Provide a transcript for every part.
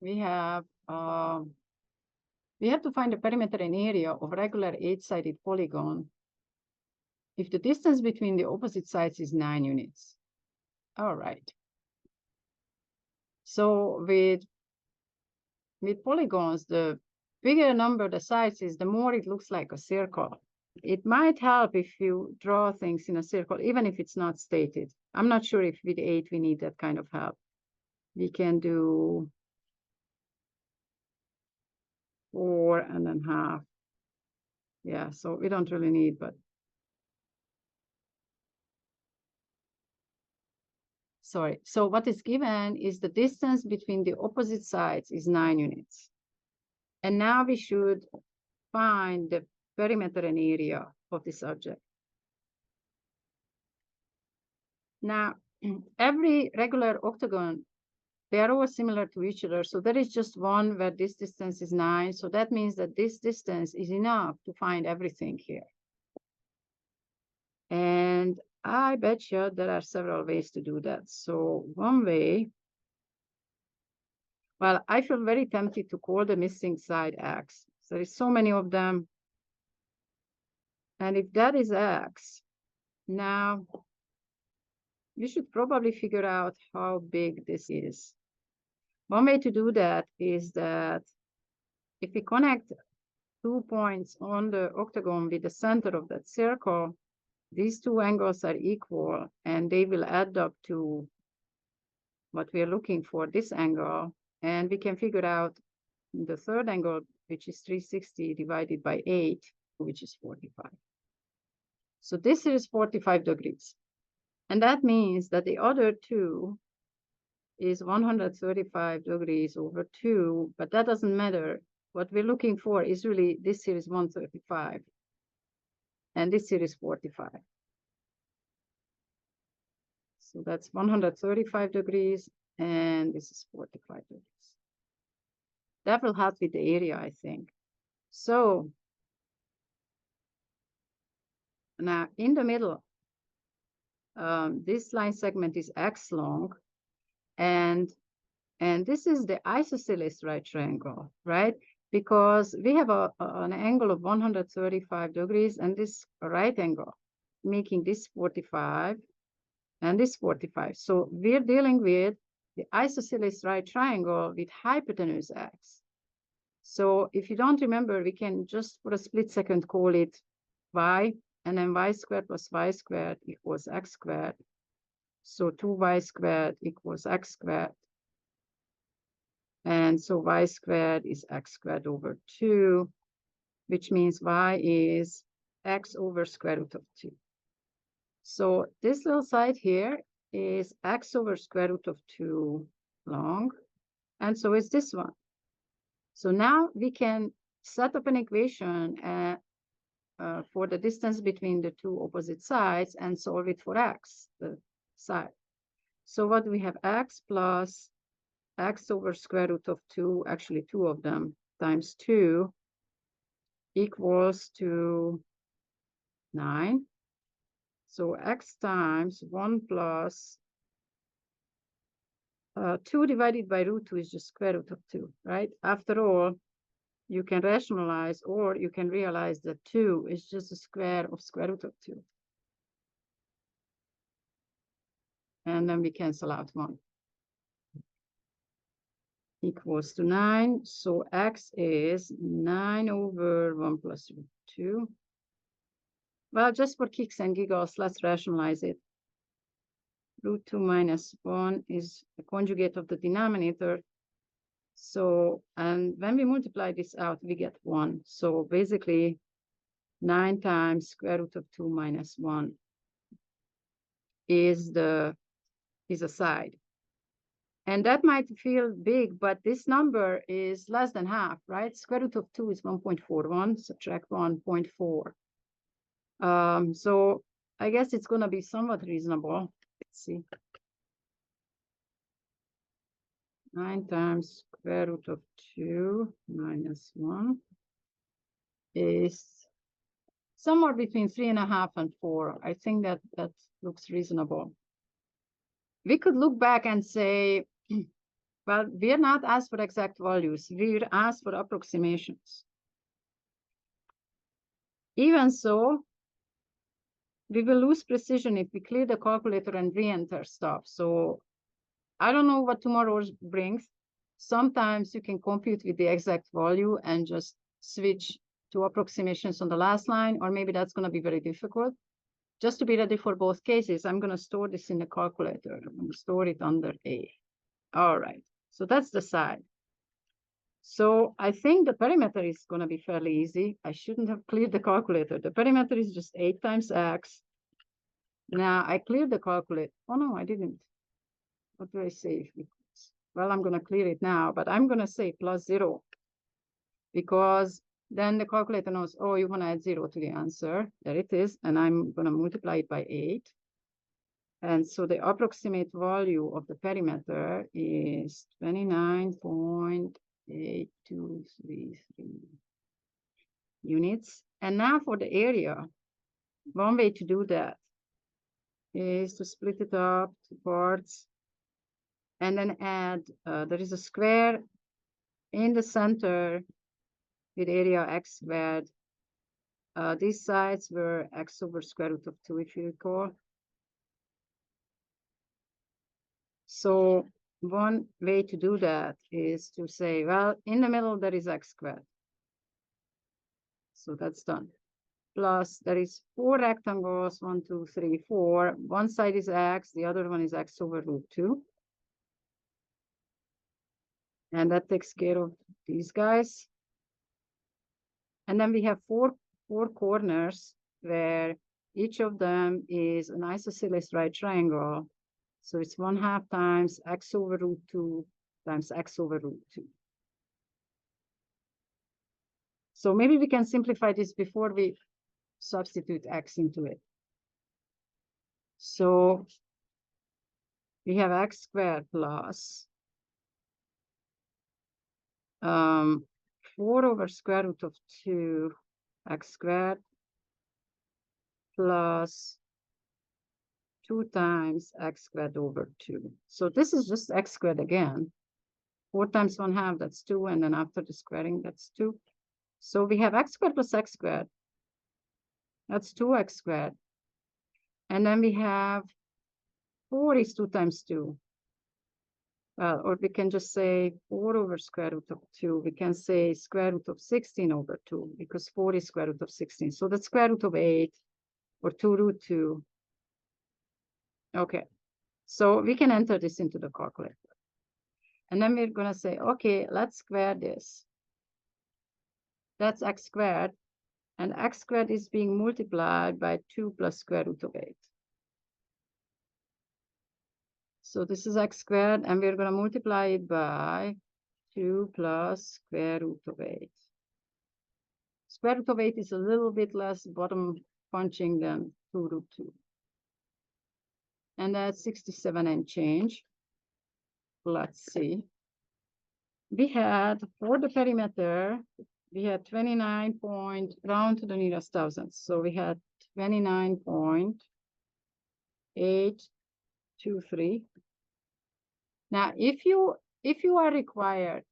we have to find the perimeter and area of regular 8-sided polygon if the distance between the opposite sides is 9 units. All right. So with polygons, the bigger number the sides is, the more it looks like a circle. It might help if you draw things in a circle, even if it's not stated. I'm not sure if with 8 we need that kind of help. We can do 4.5. Yeah, so we don't really need, but sorry. So what is given is the distance between the opposite sides is 9 units. And now we should find the perimeter and area of this object. Now, every regular octagon, they are all similar to each other. So there is just one where this distance is 9. So that means that this distance is enough to find everything here. And I bet you there are several ways to do that. So one way, well, I feel very tempted to call the missing side X. There is so many of them. And if that is X, now you should probably figure out how big this is. One way to do that is that if we connect 2 points on the octagon with the center of that circle, these 2 angles are equal and they will add up to what we are looking for, this angle. And we can figure out the third angle, which is 360 divided by 8, which is 45. So this is 45 degrees. And that means that the other 2 is 135 degrees over 2, but that doesn't matter. What we're looking for is really, this here is 135, and this here is 45. So that's 135 degrees, and this is 45 degrees. That will help with the area, I think. So now in the middle, this line segment is X long, and this is the isosceles right triangle, right? Because we have an angle of 135 degrees and this right angle, making this 45 and this 45. So we're dealing with the isosceles right triangle with hypotenuse X. So if you don't remember, we can just for a split second call it Y, and then y squared plus y squared equals x squared. So 2y squared equals x squared. And so y squared is x squared over 2, which means y is x over square root of 2. So this little side here is x over square root of 2 long, and so is this one. So now we can set up an equation for the distance between the 2 opposite sides and solve it for x, the side. So what do we have? X plus x over square root of 2, actually 2 of them, times 2 equals to 9. So x times 1 plus 2 divided by root 2 is just square root of 2, right? After all, you can rationalize or you can realize that 2 is just the square of square root of 2. And then we cancel out 1. Equals to 9. So x is 9 over 1 plus root 2. Well, just for kicks and giggles, let's rationalize it. Root 2 minus 1 is the conjugate of the denominator. So, and when we multiply this out, we get 1. So basically, 9 times square root of 2 minus 1 is a side. And that might feel big, but this number is less than half, right? Square root of 2 is 1.41, subtract 1.4. So I guess it's going to be somewhat reasonable. Let's see. 9 times square root of 2 minus 1 is somewhere between 3.5 and 4. I think that looks reasonable. We could look back and say, Well, we're not asked for exact values. We're asked for approximations. Even so, we will lose precision if we clear the calculator and re-enter stuff. So I don't know what tomorrow brings. Sometimes you can compute with the exact value and just switch to approximations on the last line, or maybe that's going to be very difficult. Just to be ready for both cases, I'm going to store this in the calculator. I'm going to store it under A. All right, so that's the side. So I think the perimeter is going to be fairly easy. I shouldn't have cleared the calculator. The perimeter is just 8 times x. Now I cleared the calculator. Oh, no, I didn't. What do I say? Well, I'm going to clear it now, but I'm going to say plus 0 because then the calculator knows, oh, you want to add 0 to the answer. There it is. And I'm going to multiply it by 8. And so the approximate value of the perimeter is 29.8233 units. And now for the area, one way to do that is to split it up to parts and then add, there is a square in the center with area x squared. These sides were x over square root of 2, if you recall. So one way to do that is to say, well, in the middle, there is x squared. So that's done. Plus, there is 4 rectangles, 1, 2, 3, 4. One side is x, the other one is x over root 2. And that takes care of these guys. And then we have four corners where each of them is an isosceles right triangle. So it's 1/2 times x over root 2 times x over root 2. So maybe we can simplify this before we substitute x into it. So we have x squared plus 4 over square root of 2 x squared plus 2 times x squared over 2. So this is just x squared again. 4 times 1/2, that's 2. And then after the squaring, that's 2. So we have x squared plus x squared. That's 2x squared. And then we have 4 is 2 times 2. Well, or we can just say 4 over square root of 2. We can say square root of 16 over 2 because 4 is square root of 16. So that's square root of 8 or 2 root 2. Okay, so we can enter this into the calculator. And then we're going to say, okay, let's square this. That's x squared. And x squared is being multiplied by 2 plus square root of 8. So this is x squared, and we're going to multiply it by 2 plus square root of 8. Square root of 8 is a little bit less bottom punching than 2 root 2. And that's 67 and change. Let's see. We had, for the perimeter, we had 29 point, round to the nearest thousandths. So we had 29.823. Now, if you are required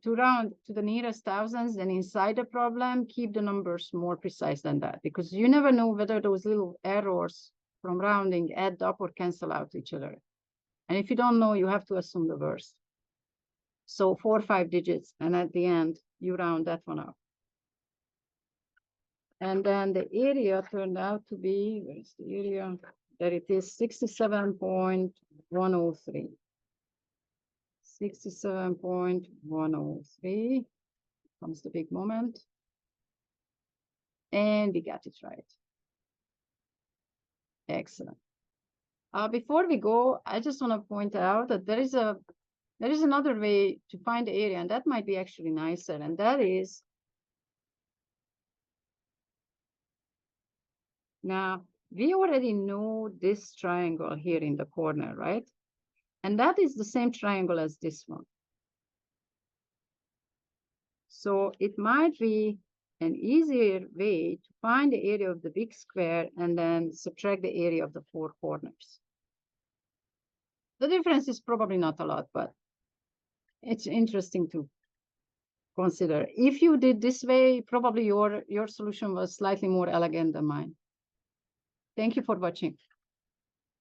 to round to the nearest thousands, then inside the problem, keep the numbers more precise than that, because you never know whether those little errors from rounding add up or cancel out each other. And if you don't know, you have to assume the worst. So 4 or 5 digits, and at the end, you round that one up. And then the area turned out to be, where's the area? There it is, 67.103. 67.103 comes the big moment. And we got it right. Excellent. Before we go, I just want to point out that there is another way to find the area, and that might be actually nicer, and that is, now we already know this triangle here in the corner, right? And that is the same triangle as this one. So it might be an easier way to find the area of the big square and then subtract the area of the 4 corners. The difference is probably not a lot, but It's interesting to consider. If you did this way, probably your solution was slightly more elegant than mine. Thank you for watching.